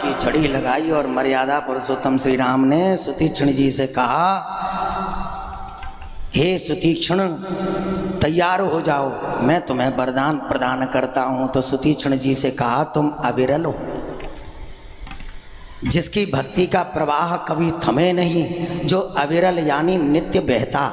की छड़ी लगाई और मर्यादा पुरुषोत्तम श्री राम ने सुतीक्ष्ण जी से कहा, हे सुतीक्ष्ण तैयार हो जाओ, मैं तुम्हें वरदान प्रदान करता हूँ। तो सुतीक्ष्ण जी से कहा, तुम अविरल हो, जिसकी भक्ति का प्रवाह कभी थमे नहीं, जो अविरल यानी नित्य बहता,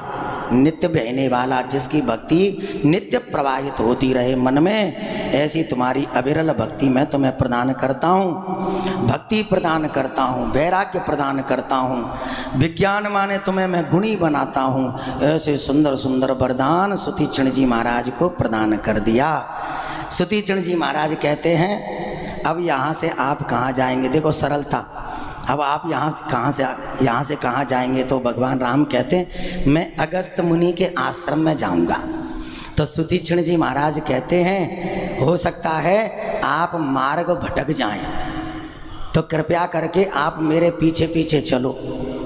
नित्य बहने वाला, जिसकी भक्ति नित्य प्रवाहित होती रहे मन में, ऐसी तुम्हारी अविरल भक्ति मैं तुम्हें प्रदान करता हूँ। भक्ति प्रदान करता हूँ, वैराग्य प्रदान करता हूँ, विज्ञान माने तुम्हें मैं गुणी बनाता हूँ। ऐसे सुंदर सुंदर वरदान सुतीक्ष्ण जी महाराज को प्रदान कर दिया। सुतीक्ष्ण जी महाराज कहते हैं, अब यहाँ से आप कहाँ जाएंगे? देखो सरलता, अब आप यहाँ से कहाँ जाएंगे? तो भगवान राम कहते हैं, मैं अगस्त मुनि के आश्रम में जाऊँगा। तो सुतीक्ष्ण जी महाराज कहते हैं, हो सकता है आप मार्ग भटक जाएं, तो कृपया करके आप मेरे पीछे पीछे चलो,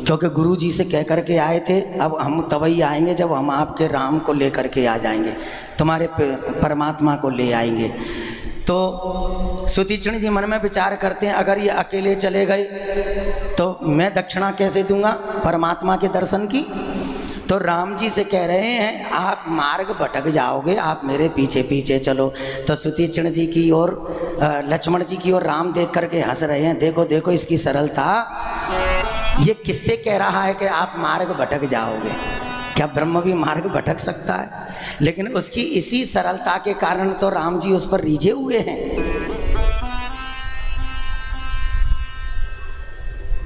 क्योंकि गुरु जी से कह करके आए थे, अब हम तभी आएंगे जब हम आपके राम को लेकर के आ जाएंगे, तुम्हारे परमात्मा को ले आएंगे। तो सुतीक्ष्ण जी मन में विचार करते हैं, अगर ये अकेले चले गए तो मैं दक्षिणा कैसे दूंगा परमात्मा के दर्शन की? तो राम जी से कह रहे हैं, आप मार्ग भटक जाओगे, आप मेरे पीछे पीछे चलो। तो सुतीक्ष्ण जी की ओर, लक्ष्मण जी की ओर राम देख करके हंस रहे हैं, देखो देखो इसकी सरलता, ये किससे कह रहा है कि आप मार्ग भटक जाओगे? क्या ब्रह्म भी मार्ग भटक सकता है? लेकिन उसकी इसी सरलता के कारण तो राम जी उस पर रीझे हुए हैं।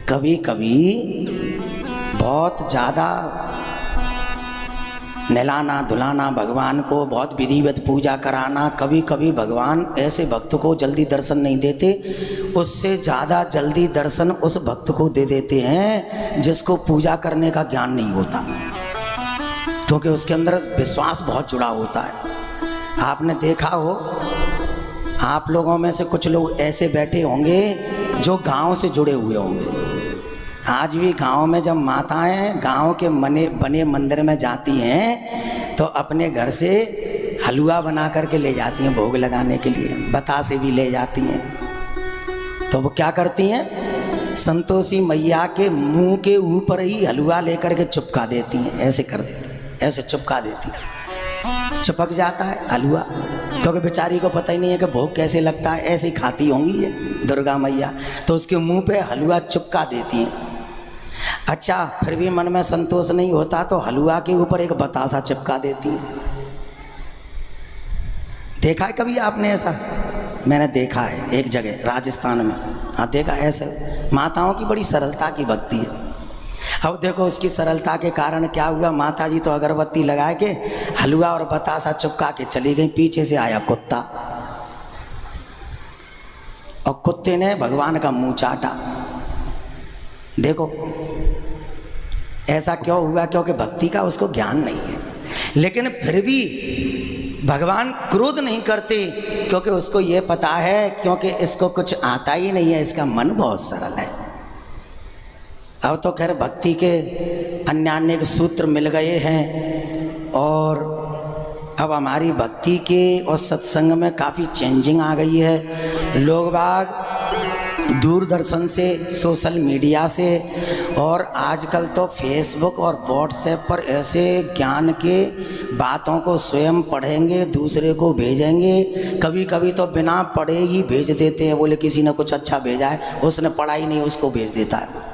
कभी कभी बहुत ज़्यादा नहलाना धुलाना भगवान को, बहुत विधिवत पूजा कराना, कभी कभी भगवान ऐसे भक्त को जल्दी दर्शन नहीं देते, उससे ज़्यादा जल्दी दर्शन उस भक्त को दे देते हैं जिसको पूजा करने का ज्ञान नहीं होता, क्योंकि उसके अंदर विश्वास बहुत जुड़ा होता है। आपने देखा हो, आप लोगों में से कुछ लोग ऐसे बैठे होंगे जो गांव से जुड़े हुए होंगे। आज भी गांव में जब माताएं गांव के बने मंदिर में जाती हैं तो अपने घर से हलवा बना करके ले जाती हैं भोग लगाने के लिए, बतासे भी ले जाती हैं। तो वो क्या करती हैं, संतोषी मैया के मुंह के ऊपर ही हलवा लेकर के चिपका देती हैं, ऐसे कर देती हैं, ऐसे चिपका देती हैं, चिपक जाता है हलवा, क्योंकि बेचारी को पता ही नहीं है कि भोग कैसे लगता है, ऐसे ही खाती होंगी ये दुर्गा मैया, तो उसके मुंह पे हलवा चिपका देती हैं। अच्छा, फिर भी मन में संतोष नहीं होता तो हलवा के ऊपर एक बतासा चिपका देती हैं। देखा है कभी आपने ऐसा? मैंने देखा है एक जगह राजस्थान में, हाँ देखा ऐसे। माताओं की बड़ी सरलता की भक्ति है। अब देखो उसकी सरलता के कारण क्या हुआ, माता जी तो अगरबत्ती लगा के हलवा और बतासा चिपका के चली गई, पीछे से आया कुत्ता और कुत्ते ने भगवान का मुंह चाटा। देखो ऐसा क्यों हुआ? क्योंकि भक्ति का उसको ज्ञान नहीं है। लेकिन फिर भी भगवान क्रोध नहीं करते, क्योंकि उसको ये पता है, क्योंकि इसको कुछ आता ही नहीं है, इसका मन बहुत सरल है। अब तो खैर भक्ति के अन्य सूत्र मिल गए हैं और अब हमारी भक्ति के और सत्संग में काफ़ी चेंजिंग आ गई है। लोग बाग दूरदर्शन से, सोशल मीडिया से और आजकल तो फेसबुक और व्हाट्सएप पर ऐसे ज्ञान के बातों को स्वयं पढ़ेंगे, दूसरे को भेजेंगे। कभी कभी तो बिना पढ़े ही भेज देते हैं, बोले किसी ने कुछ अच्छा भेजा है, उसने पढ़ा ही नहीं, उसको भेज देता है।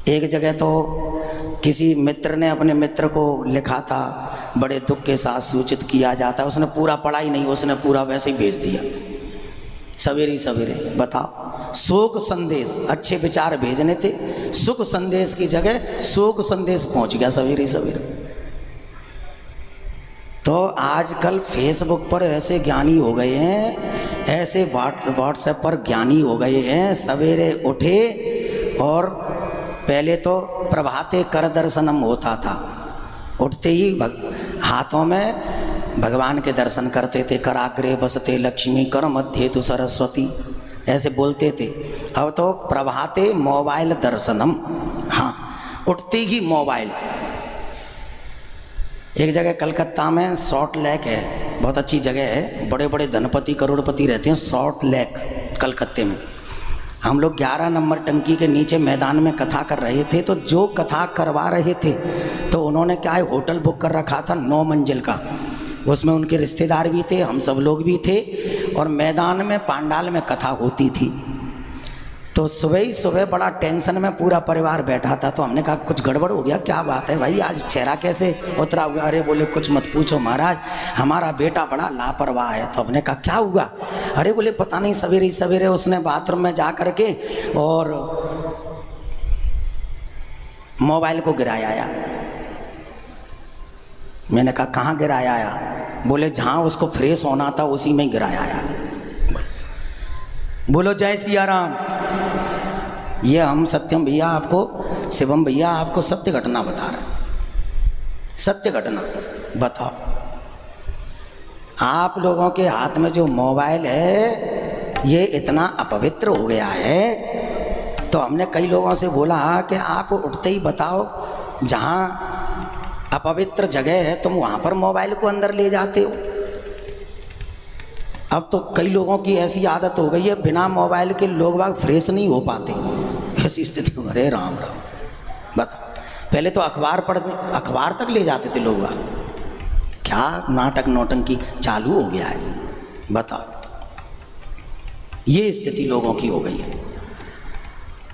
एक जगह तो किसी मित्र ने अपने मित्र को लिखा था, बड़े दुख के साथ सूचित किया जाता है, उसने पूरा पढ़ा ही नहीं, उसने पूरा वैसे ही भेज दिया सवेरे सवेरे। बताओ, शोक संदेश, अच्छे विचार भेजने थे, सुख संदेश की जगह शोक संदेश पहुंच गया सवेरे सवेरे। तो आजकल फेसबुक पर ऐसे ज्ञानी हो गए हैं, ऐसे व्हाट्सएप पर ज्ञानी हो गए हैं, सवेरे उठे और पहले तो प्रभाते कर दर्शनम होता था, उठते ही हाथों में भगवान के दर्शन करते थे। कराग्रे बसते लक्ष्मी, कर मध्य तु सरस्वती, ऐसे बोलते थे। अब तो प्रभाते मोबाइल दर्शनम, हाँ उठते ही मोबाइल। एक जगह कलकत्ता में सॉल्ट लेक है, बहुत अच्छी जगह है, बड़े बड़े धनपति करोड़पति रहते हैं, सॉल्ट लेक कलकत्ते में। हम लोग 11 नंबर टंकी के नीचे मैदान में कथा कर रहे थे, तो जो कथा करवा रहे थे तो उन्होंने क्या है होटल बुक कर रखा था 9 मंजिल का, उसमें उनके रिश्तेदार भी थे, हम सब लोग भी थे, और मैदान में पांडाल में कथा होती थी। तो सुबह ही सुबह बड़ा टेंशन में पूरा परिवार बैठा था, तो हमने कहा कुछ गड़बड़ हो गया, क्या बात है भाई, आज चेहरा कैसे उतरा हुआ? अरे बोले कुछ मत पूछो महाराज, हमारा बेटा बड़ा लापरवाह है। तो हमने कहा क्या हुआ? अरे बोले पता नहीं, सवेरे सवेरे उसने बाथरूम में जा कर के और मोबाइल को गिराया आया। मैंने कहा कहाँ गिराया आया? बोले जहाँ उसको फ्रेश होना था उसी में गिराया आया। बोलो जय सिया राम। ये हम सत्यम भैया आपको, शिवम भैया आपको सत्य घटना बता रहे हैं, सत्य घटना। बताओ, आप लोगों के हाथ में जो मोबाइल है ये इतना अपवित्र हो गया है, तो हमने कई लोगों से बोला कि आप उठते ही बताओ जहाँ अपवित्र जगह है तुम वहाँ पर मोबाइल को अंदर ले जाते हो। अब तो कई लोगों की ऐसी आदत हो गई है, बिना मोबाइल के लोग बाग फ्रेश नहीं हो पाते, ऐसी स्थिति हो। अरे राम राम। बता, पहले तो अखबार पढ़ने, अखबार तक ले जाते थे लोग बाग, क्या नाटक नौटंकी चालू हो गया है। बता, ये स्थिति लोगों की हो गई है।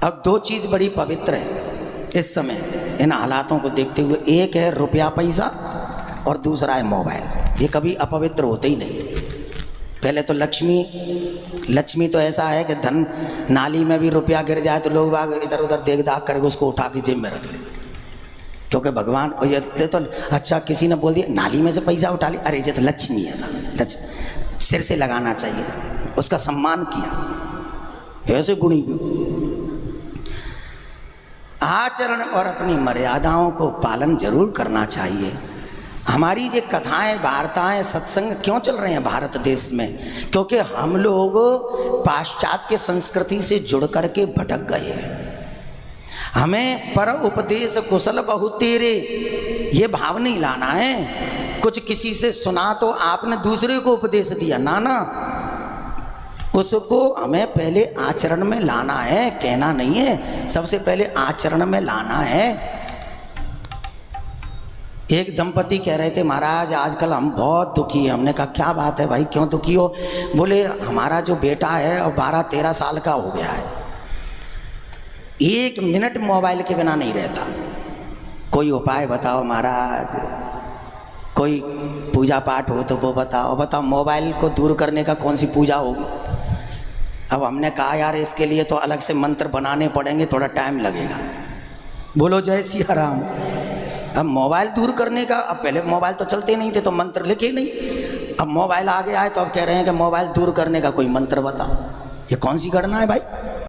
अब 2 चीज़ बड़ी पवित्र है इस समय इन हालातों को देखते हुए, एक है रुपया पैसा और दूसरा है मोबाइल। ये कभी अपवित्र होते ही नहीं। पहले तो लक्ष्मी तो ऐसा है कि धन नाली में भी रुपया गिर जाए तो लोग बाग इधर उधर देख दाख करके उसको उठा के जेब में रख लेते, क्योंकि भगवान। और ये तो अच्छा किसी ने बोल दिया नाली में से पैसा उठा लिया, अरे ये तो लक्ष्मी है, लक्ष्मी सिर से लगाना चाहिए, उसका सम्मान किया। ऐसे गुणी आचरण और अपनी मर्यादाओं को पालन जरूर करना चाहिए। हमारी ये कथाएं वार्ताएं सत्संग क्यों चल रहे हैं भारत देश में? क्योंकि हम लोग पाश्चात्य संस्कृति से जुड़ करके भटक गए हैं। हमें पर उपदेश कुशल बहु तेरे ये भाव नहीं लाना है। कुछ किसी से सुना तो आपने दूसरे को उपदेश दिया, ना, उसको हमें पहले आचरण में लाना है, कहना नहीं है, सबसे पहले आचरण में लाना है। एक दंपति कह रहे थे महाराज आजकल हम बहुत दुखी हैं। हमने कहा क्या बात है भाई, क्यों दुखी हो? बोले हमारा जो बेटा है और 12-13 साल का हो गया है, 1 मिनट मोबाइल के बिना नहीं रहता। कोई उपाय बताओ महाराज, कोई पूजा पाठ हो तो वो बताओ। मोबाइल को दूर करने का कौन सी पूजा होगी? अब हमने कहा यार इसके लिए तो अलग से मंत्र बनाने पड़ेंगे, थोड़ा टाइम लगेगा। बोलो जय सिया राम। अब मोबाइल दूर करने का, अब पहले मोबाइल तो चलते नहीं थे तो मंत्र लिखे नहीं, अब मोबाइल आ गया है तो अब कह रहे हैं कि मोबाइल दूर करने का कोई मंत्र बताओ। ये कौन सी घटना है भाई?